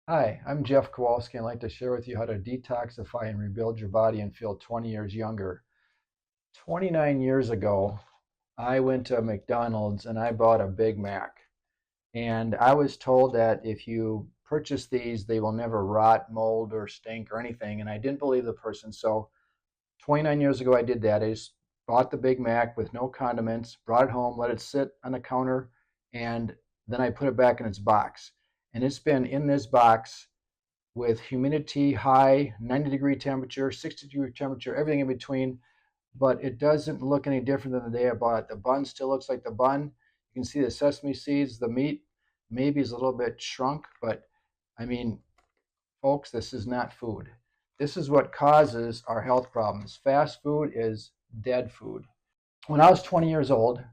Hi, I'm Jeff Kowalski, and I'd like to share with you how to detoxify and rebuild your body and feel 20 years younger. 29 years ago, I went to McDonald's and I bought a Big Mac. And I was told that if you purchase these, they will never rot, mold, or stink or anything. And I didn't believe the person. So 29 years ago, I did that. I just bought the Big Mac with no condiments, brought it home, let it sit on the counter, and then I put it back in its box. And it's been in this box with humidity high, 90-degree temperature, 60-degree temperature, everything in between, but it doesn't look any different than the day I bought it. The bun still looks like the bun. You can see the sesame seeds, the meat maybe is a little bit shrunk, but I mean, folks, this is not food. This is what causes our health problems. Fast food is dead food. When I was 20 years old,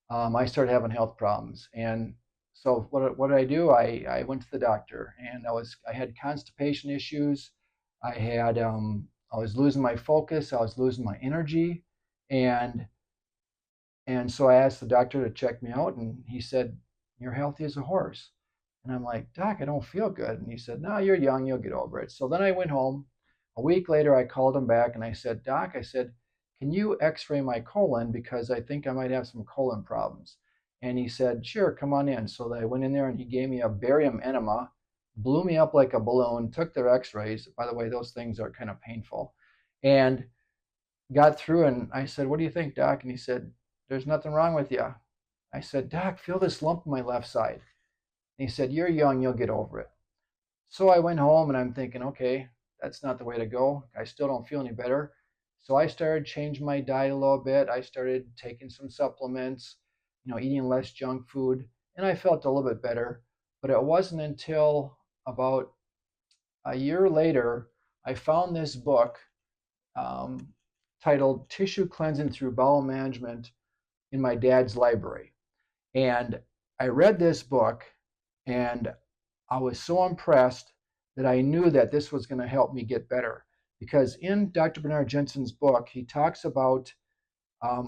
I started having health problems. And so what did I do? I went to the doctor, and I had constipation issues. I was losing my focus. I was losing my energy, and so I asked the doctor to check me out, and he said, "You're healthy as a horse." And I'm like, "Doc, I don't feel good." And he said, "No, you're young. You'll get over it." So then I went home. A week later, I called him back and I said, "Doc," I said, "can you x-ray my colon because I think I might have some colon problems?" And he said, "Sure, come on in." So I went in there and he gave me a barium enema, blew me up like a balloon, took their x-rays. By the way, those things are kind of painful. And got through, and I said, "What do you think, Doc?" And he said, "There's nothing wrong with you." I said, "Doc, feel this lump on my left side." And he said, "You're young, you'll get over it." So I went home and I'm thinking, okay, that's not the way to go. I still don't feel any better. So I started changing my diet a little bit. I started taking some supplements, eating less junk food, and I felt a little bit better. But it wasn't until about a year later I found this book um, titled Tissue Cleansing Through Bowel Management in my dad's library. And I read this book and I was so impressed that I knew that this was going to help me get better. Because in Dr. Bernard Jensen's book, he talks about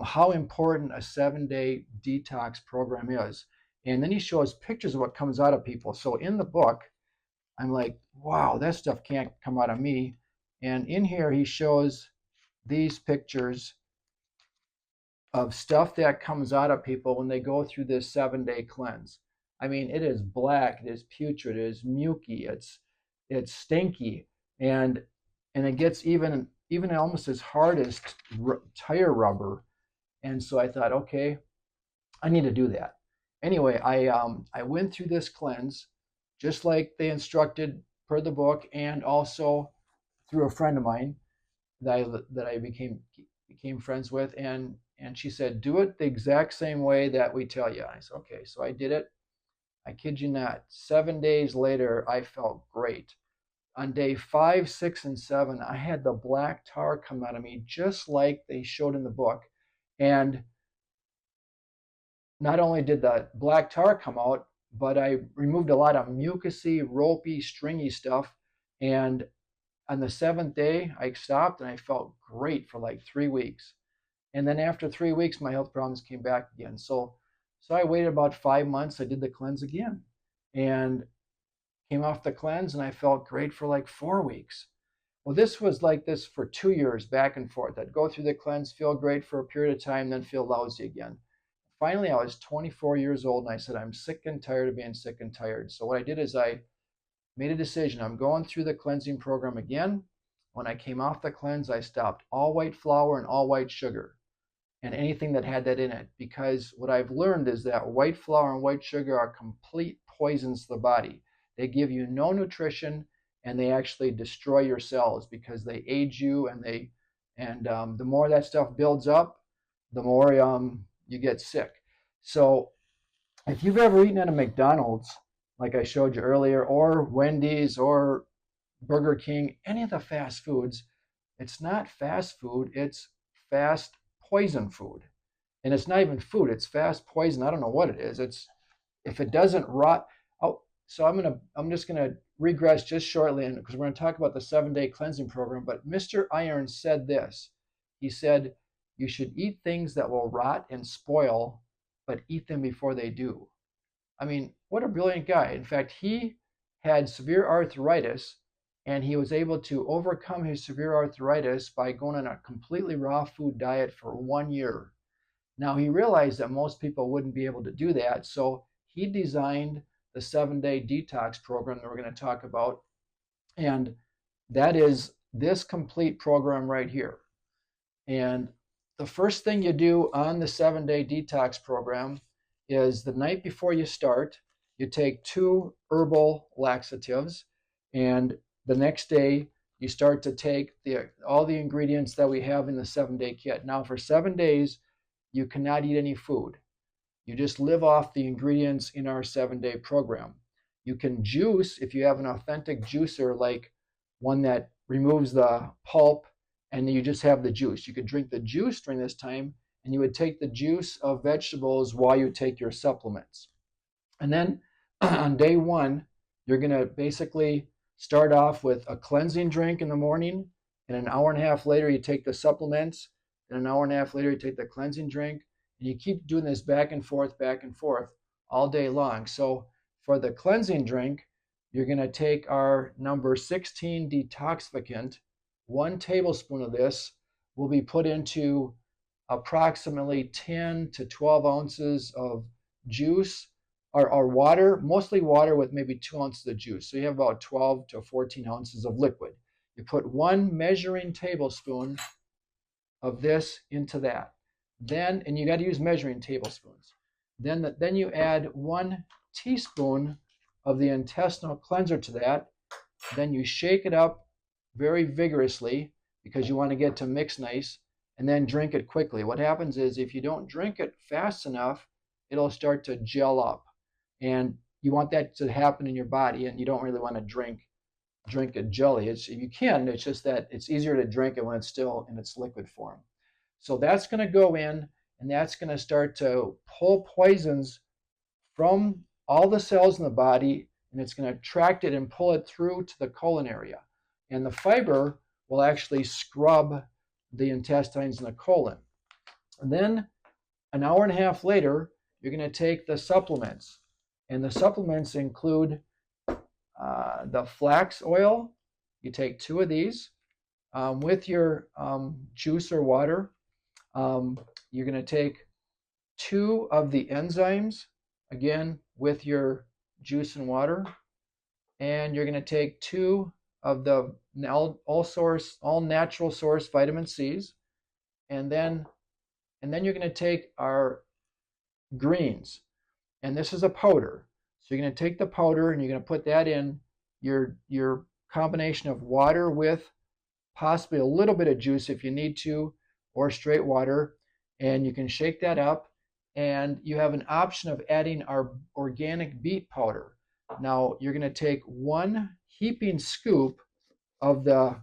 how important a 7-day detox program is. And then he shows pictures of what comes out of people. So in the book, I'm like, wow, that stuff can't come out of me. And in here, he shows these pictures of stuff that comes out of people when they go through this 7-day cleanse. I mean, it is black, it is putrid, it is muky, it's stinky, and it gets even almost as hard as tire rubber. And so I thought, okay, I need to do that. Anyway, I went through this cleanse just like they instructed per the book, and also through a friend of mine that I became friends with, and she said, "Do it the exact same way that we tell you." I said, "Okay." So I did it. I kid you not. 7 days later, I felt great. On day 5, 6, and 7, I had the black tar come out of me just like they showed in the book. And not only did the black tar come out, but I removed a lot of mucousy, ropey, stringy stuff. And on the seventh day, I stopped and I felt great for like 3 weeks. And then after 3 weeks, my health problems came back again. So I waited about 5 months. I did the cleanse again and came off the cleanse, and I felt great for like 4 weeks. Well, this was like this for 2 years, back and forth. I'd go through the cleanse, feel great for a period of time, then feel lousy again. Finally, I was 24 years old, and I said, I'm sick and tired of being sick and tired. So what I did is I made a decision. I'm going through the cleansing program again. When I came off the cleanse, I stopped all white flour and all white sugar and anything that had that in it, because what I've learned is that white flour and white sugar are complete poisons to the body. They give you no nutrition, and they actually destroy your cells because they age you, and the more that stuff builds up, the more you get sick. So if you've ever eaten at a McDonald's, like I showed you earlier, or Wendy's or Burger King, any of the fast foods, it's not fast food, it's fast poison food. And it's not even food, it's fast poison. I don't know what it is. It's if it doesn't rot. Oh, so I'm just gonna regress just shortly, and because we're gonna talk about the 7-day cleansing program. But Mr. Irons said this. He said, you should eat things that will rot and spoil, but eat them before they do. I mean, what a brilliant guy. In fact, he had severe arthritis, and he was able to overcome his severe arthritis by going on a completely raw food diet for 1 year. Now, he realized that most people wouldn't be able to do that, so he designed the 7-day detox program that we're going to talk about, and that is this complete program right here. And the first thing you do on the 7-day detox program is the night before you start, you take 2 herbal laxatives, and the next day you start to take all the ingredients that we have in the 7-day kit. Now, for 7 days, you cannot eat any food. You just live off the ingredients in our 7-day program. You can juice if you have an authentic juicer, like one that removes the pulp and you just have the juice. You could drink the juice during this time, and you would take the juice of vegetables while you take your supplements. And then on day 1, you're going to basically start off with a cleansing drink in the morning, and an hour and a half later you take the supplements, and an hour and a half later you take the cleansing drink, and you keep doing this back and forth all day long. So for the cleansing drink, you're going to take our number 16 detoxificant. 1 tablespoon of this will be put into approximately 10 to 12 ounces of juice or water, mostly water with maybe 2 ounces of juice. So you have about 12 to 14 ounces of liquid. You put 1 measuring tablespoon of this into that. Then, and you got to use measuring tablespoons. Then you add 1 teaspoon of the intestinal cleanser to that. Then you shake it up very vigorously because you want to get to mix nice, and then drink it quickly. What happens is if you don't drink it fast enough, it'll start to gel up, and you want that to happen in your body, and you don't really want to drink it jelly. You can, it's just that it's easier to drink it when it's still in its liquid form. So that's going to go in, and that's going to start to pull poisons from all the cells in the body, and it's going to attract it and pull it through to the colon area. And the fiber will actually scrub the intestines and the colon. And then an hour and a half later, you're going to take the supplements. And the supplements include the flax oil. You take 2 of these with your juice or water. You're going to take 2 of the enzymes, again, with your juice and water. And you're going to take 2 of the all natural source vitamin C's, and then you're going to take our greens, and this is a powder. So you're going to take the powder and you're going to put that in your combination of water with possibly a little bit of juice if you need to, or straight water, and you can shake that up, and you have an option of adding our organic beet powder. Now you're going to take 1 heaping scoop of the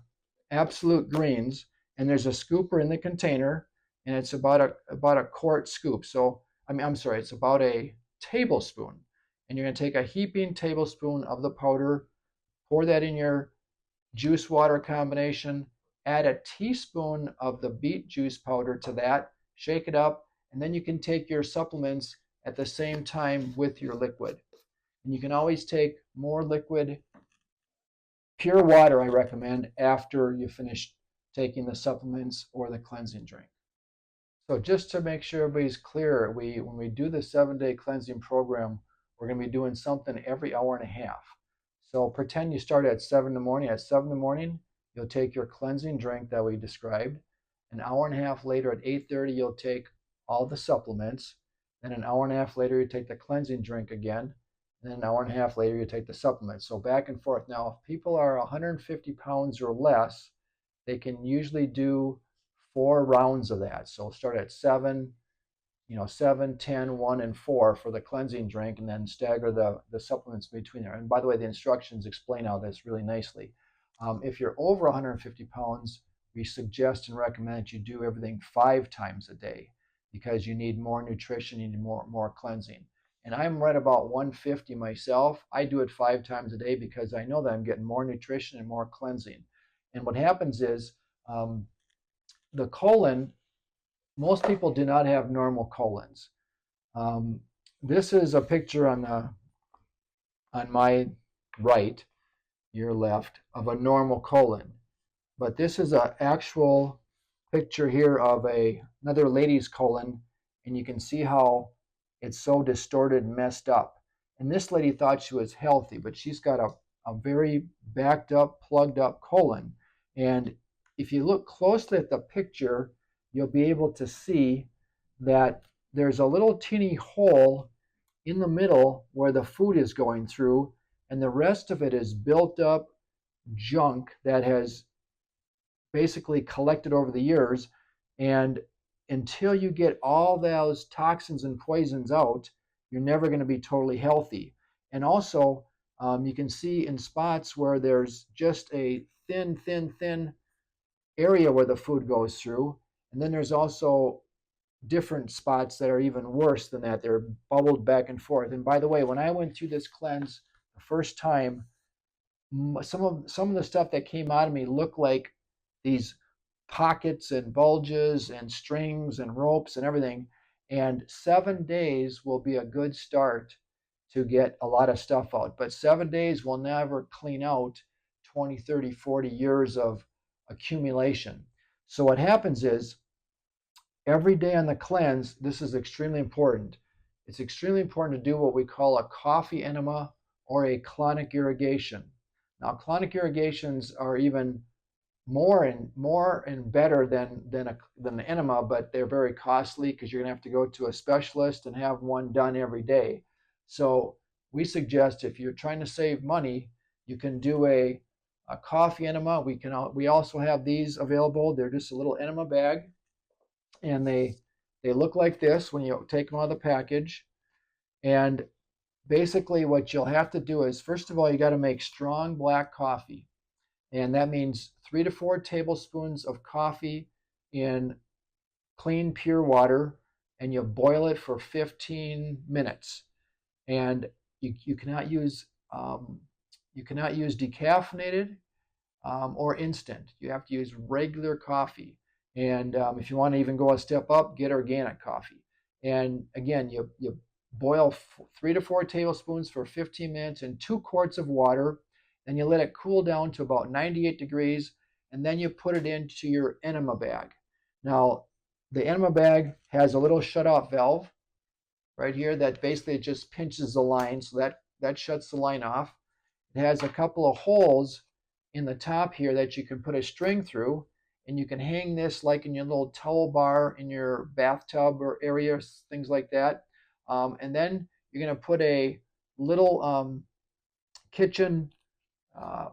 absolute greens, and there's a scooper in the container, and it's about a quart scoop. So I'm sorry, it's about a tablespoon, and you're going to take a heaping tablespoon of the powder, pour that in your juice water combination, add a teaspoon of the beet juice powder to that, shake it up, and then you can take your supplements at the same time with your liquid. And you can always take more liquid. Pure water I recommend after you finish taking the supplements or the cleansing drink. So just to make sure everybody's clear, when we do the 7-day cleansing program, we're going to be doing something every hour and a half. So pretend you start at 7 in the morning. At 7 in the morning, you'll take your cleansing drink that we described. An hour and a half later at 8:30, you'll take all the supplements. Then an hour and a half later, you take the cleansing drink again. And then an hour and a half later, you take the supplements. So back and forth. Now, if people are 150 pounds or less, they can usually do 4 rounds of that. So start at 7, 7, 10, 1, and 4 for the cleansing drink, and then stagger the supplements between there. And by the way, the instructions explain all this really nicely. If you're over 150 pounds, we suggest and recommend that you do everything 5 times a day because you need more nutrition, you need more cleansing. And I'm right about 150 myself. I do it 5 times a day because I know that I'm getting more nutrition and more cleansing. And what happens is the colon, most people do not have normal colons. This is a picture on my right, your left, of a normal colon. But this is an actual picture here of another lady's colon, and you can see how it's so distorted and messed up. And this lady thought she was healthy, but she's got a very backed up, plugged up colon. And if you look closely at the picture, you'll be able to see that there's a little teeny hole in the middle where the food is going through, and the rest of it is built up junk that has basically collected over the years. And until you get all those toxins and poisons out, you're never going to be totally healthy. And also, you can see in spots where there's just a thin area where the food goes through. And then there's also different spots that are even worse than that. They're bubbled back and forth. And by the way, when I went through this cleanse the first time, some of the stuff that came out of me looked like these pockets and bulges and strings and ropes and everything. And 7 days will be a good start to get a lot of stuff out. But 7 days will never clean out 20, 30, 40 years of accumulation. So what happens is every day on the cleanse, this is extremely important. It's extremely important to do what we call a coffee enema or a colonic irrigation. Now, colonic irrigations are even more and better than an enema, but they're very costly because you're going to have to go to a specialist and have one done every day. So we suggest if you're trying to save money, you can do a coffee enema. We also have these available. They're just a little enema bag, and they look like this when you take them out of the package. And basically what you'll have to do is, first of all, you got to make strong black coffee. And that means 3 to 4 tablespoons of coffee in clean, pure water, and you boil it for 15 minutes. And you cannot use decaffeinated or instant. You have to use regular coffee. And if you want to even go a step up, get organic coffee. And again, you boil 3 to 4 tablespoons for 15 minutes in 2 quarts of water. Then you let it cool down to about 98 degrees, and then you put it into your enema bag. Now, the enema bag has a little shut-off valve right here that basically just pinches the line, so that shuts the line off. It has a couple of holes in the top here that you can put a string through, and you can hang this like in your little towel bar in your bathtub or area, things like that. And then you're going to put a little kitchen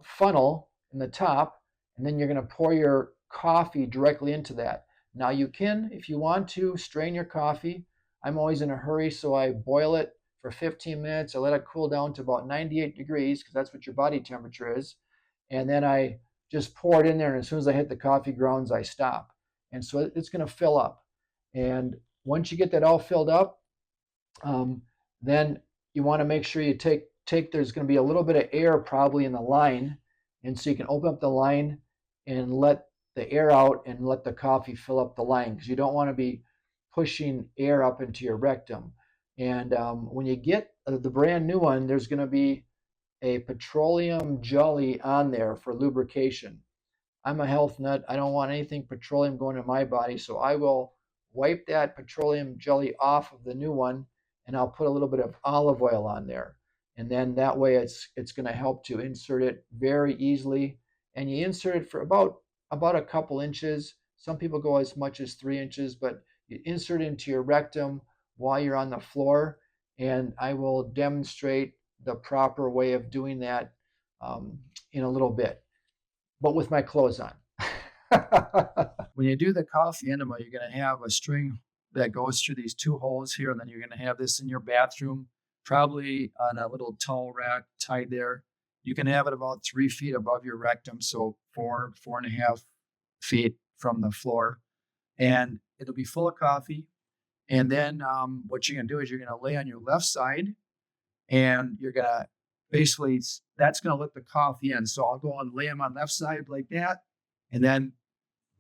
funnel in the top, and then you're going to pour your coffee directly into that. Now you can, if you want to, strain your coffee. I'm always in a hurry, so I boil it for 15 minutes. I let it cool down to about 98 degrees because that's what your body temperature is. And then I just pour it in there, and as soon as I hit the coffee grounds, I stop. And so it's going to fill up. And once you get that all filled up, then you want to make sure you take there's going to be a little bit of air probably in the line, and so you can open up the line and let the air out and let the coffee fill up the line, because you don't want to be pushing air up into your rectum. And when you get the brand new one, there's going to be a petroleum jelly on there for lubrication. I'm a health nut. I don't want anything petroleum going in my body, so I will wipe that petroleum jelly off of the new one, and I'll put a little bit of olive oil on there. And then that way it's going to help to insert it very easily. And you insert it for about a couple inches. Some people go as much as 3 inches, but you insert it into your rectum while you're on the floor. And I will demonstrate the proper way of doing that in a little bit, but with my clothes on. When you do the coffee enema, you're going to have a string that goes through these 2 holes here, and then you're going to have this in your bathroom, probably on a little towel rack tied there. You can have it about 3 feet above your rectum, so 4.5 feet from the floor, and it'll be full of coffee. And then what you're going to do is you're going to lay on your left side, and you're going to basically, that's going to let the coffee in. So I'll go and lay them on left side like that, and then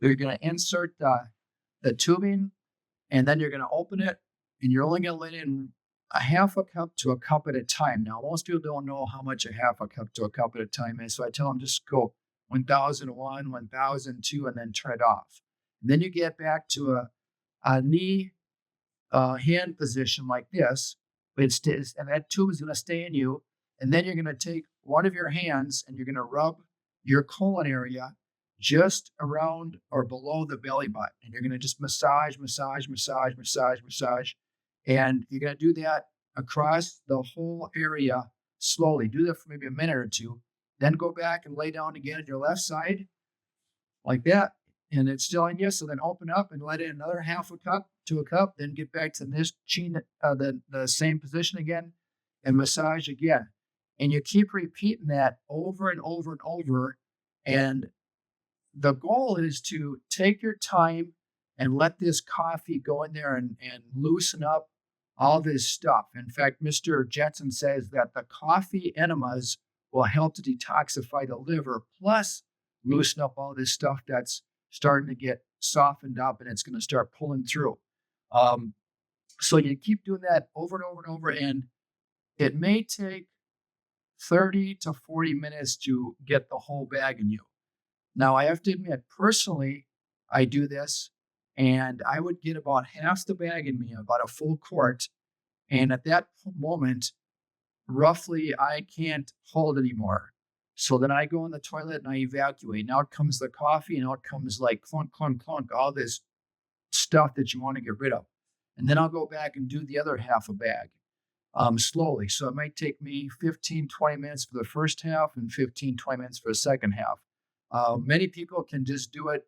you're going to insert the tubing, and then you're going to open it, and you're only going to let in a half a cup to a cup at a time. Now, most people don't know how much a half a cup to a cup at a time is. So I tell them just go 1001, 1002, and then turn it off. And then you get back to a knee hand position like this, but it stays, and that tube is going to stay in you. And then you're going to take one of your hands and you're going to rub your colon area just around or below the belly button. And you're going to just massage, massage, massage, massage, massage. And you're going to do that across the whole area slowly. Do that for maybe a minute or two. Then go back and lay down again on your left side like that, and it's still in you. So then open up and let in another half a cup to a cup, then get back to this chin, the same position again, and massage again. And you keep repeating that over and over and over. And the goal is to take your time and let this coffee go in there and loosen up all this stuff. In fact, Mr. Jetson says that the coffee enemas will help to detoxify the liver, plus loosen up all this stuff that's starting to get softened up and it's going to start pulling through. Um, so you keep doing that over and over and over, and it may take 30 to 40 minutes to get the whole bag in you. Now, I have to admit, personally, I do this, and I would get about half the bag in me, about a full quart. And at that moment, roughly, I can't hold anymore. So then I go in the toilet and I evacuate. Now it comes the coffee, and out comes like clunk, clunk, clunk, all this stuff that you want to get rid of. And then I'll go back and do the other half a bag slowly. So it might take me 15, 20 minutes for the first half and 15, 20 minutes for the second half. Many people can just do it,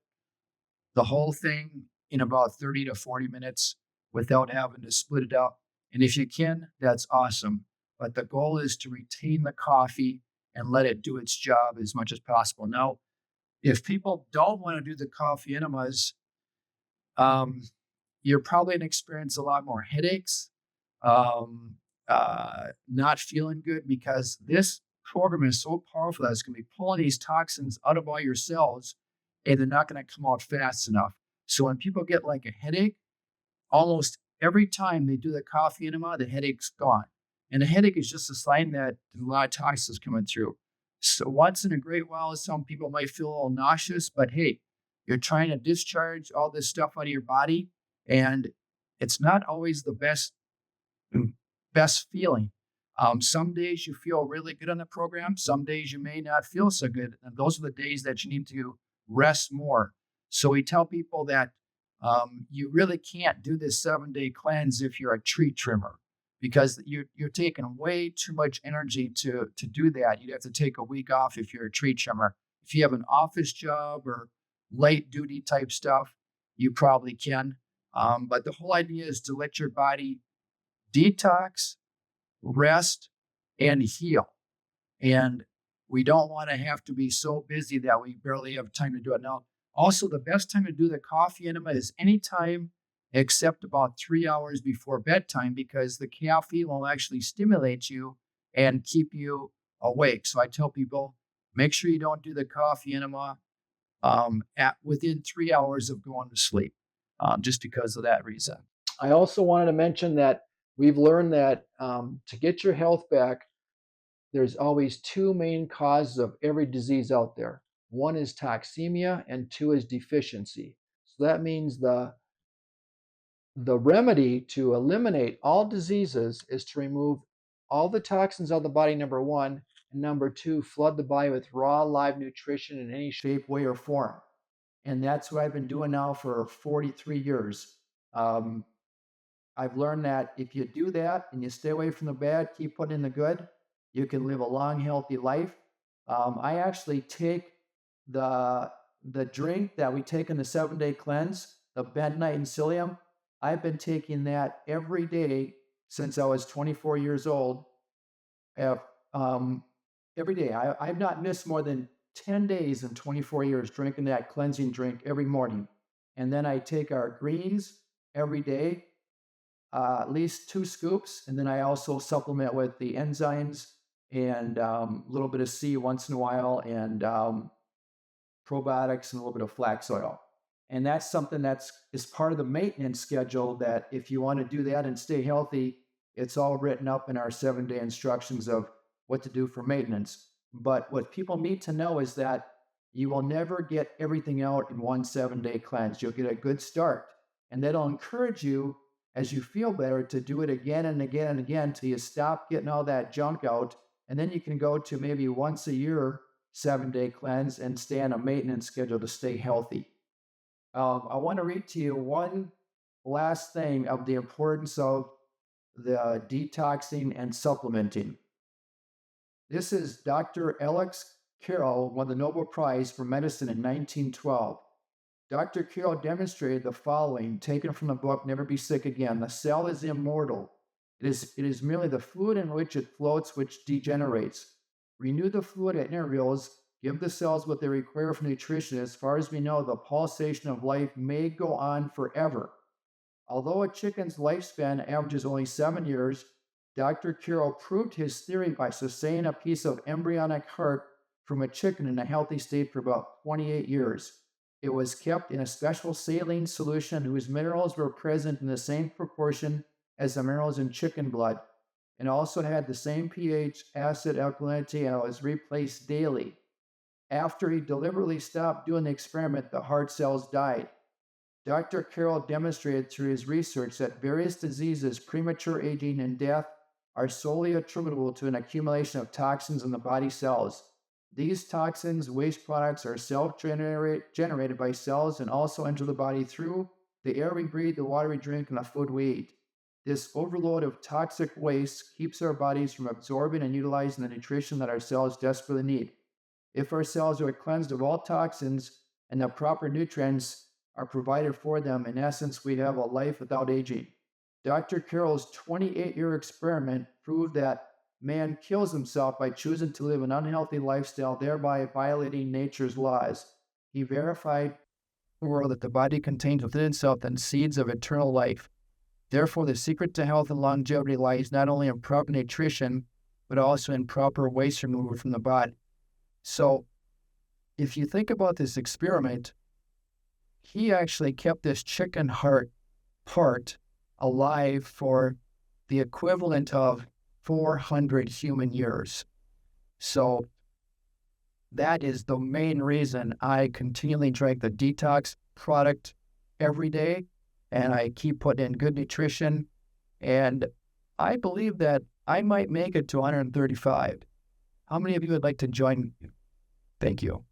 the whole thing, in about 30 to 40 minutes without having to split it up. And if you can, that's awesome. But the goal is to retain the coffee and let it do its job as much as possible. Now, if people don't want to do the coffee enemas, um, you're probably going to experience a lot more headaches, um, not feeling good, because this program is so powerful that it's going to be pulling these toxins out of all your cells, and they're not going to come out fast enough. So when people get like a headache, almost every time they do the coffee enema, the headache's gone. And the headache is just a sign that a lot of toxins coming through. So once in a great while, some people might feel a little nauseous, but hey, you're trying to discharge all this stuff out of your body, and it's not always the best feeling. Some days you feel really good on the program. Some days you may not feel so good. And those are the days that you need to rest more. So we tell people that you really can't do this 7-day cleanse if you're a tree trimmer, because you're taking way too much energy to do that. You'd have to take a week off if you're a tree trimmer. If you have an office job or light duty type stuff, you probably can. But the whole idea is to let your body detox, rest, and heal. And we don't want to have to be so busy that we barely have time to do it. Now, also, the best time to do the coffee enema is anytime except about 3 hours before bedtime, because the caffeine will actually stimulate you and keep you awake. So I tell people, make sure you don't do the coffee enema at within 3 hours of going to sleep, just because of that reason. I also wanted to mention that we've learned that to get your health back, there's always two main causes of every disease out there. One is toxemia, and two is deficiency. So that means the remedy to eliminate all diseases is to remove all the toxins out of the body, number one, and number two, flood the body with raw live nutrition in any shape, way, or form. And that's what I've been doing now for 43 years. Um, I've learned that if you do that and you stay away from the bad, keep putting in the good, you can live a long, healthy life. I actually take the the drink that we take in the 7-day cleanse, the bentonite and psyllium. I've been taking that every day since I was 24 years old. Uh, um, every day, I've not missed more than 10 days in 24 years drinking that cleansing drink every morning. And then I take our greens every day, at least 2 scoops, and then I also supplement with the enzymes and a little bit of C once in a while, and probiotics and a little bit of flax oil. And that's something that's is part of the maintenance schedule, that if you want to do that and stay healthy, It's all written up in our 7-day instructions of what to do for maintenance. But what people need to know is that you will never get everything out in one 7-day cleanse. You'll get a good start. And that'll encourage you as you feel better to do it again and again and again till you stop getting all that junk out. And then you can go to maybe once a year 7-day cleanse and stay on a maintenance schedule to stay healthy. I want to read to you one last thing of the importance of the detoxing and supplementing. This is Dr. Alex Carroll won the Nobel Prize for Medicine in 1912. Dr. Carroll demonstrated the following, taken from the book Never Be Sick Again. The cell is immortal. It is merely the fluid in which it floats which degenerates. Renew the fluid at intervals. Give the cells what they require for nutrition. As far as we know, the pulsation of life may go on forever. Although a chicken's lifespan averages only 7 years, Dr. Carroll proved his theory by sustaining a piece of embryonic heart from a chicken in a healthy state for about 28 years. It was kept in a special saline solution whose minerals were present in the same proportion as the minerals in chicken blood, and also had the same pH, acid, alkalinity, and was replaced daily. After he deliberately stopped doing the experiment, the heart cells died. Dr. Carroll demonstrated through his research that various diseases, premature aging, and death are solely attributable to an accumulation of toxins in the body cells. These toxins, waste products, are self-generated by cells and also enter the body through the air we breathe, the water we drink, and the food we eat. This overload of toxic waste keeps our bodies from absorbing and utilizing the nutrition that our cells desperately need. If our cells are cleansed of all toxins and the proper nutrients are provided for them, in essence, we have a life without aging. Dr. Carroll's 28-year experiment proved that man kills himself by choosing to live an unhealthy lifestyle, thereby violating nature's laws. He verified the world that the body contains within itself the seeds of eternal life. Therefore, the secret to health and longevity lies not only in proper nutrition, but also in proper waste removal from the body. So, if you think about this experiment, he actually kept this chicken heart part alive for the equivalent of 400 human years. So that is the main reason I continually drink the detox product every day, and I keep putting in good nutrition, and I believe that I might make it to 135. How many of you would like to join me? Thank you.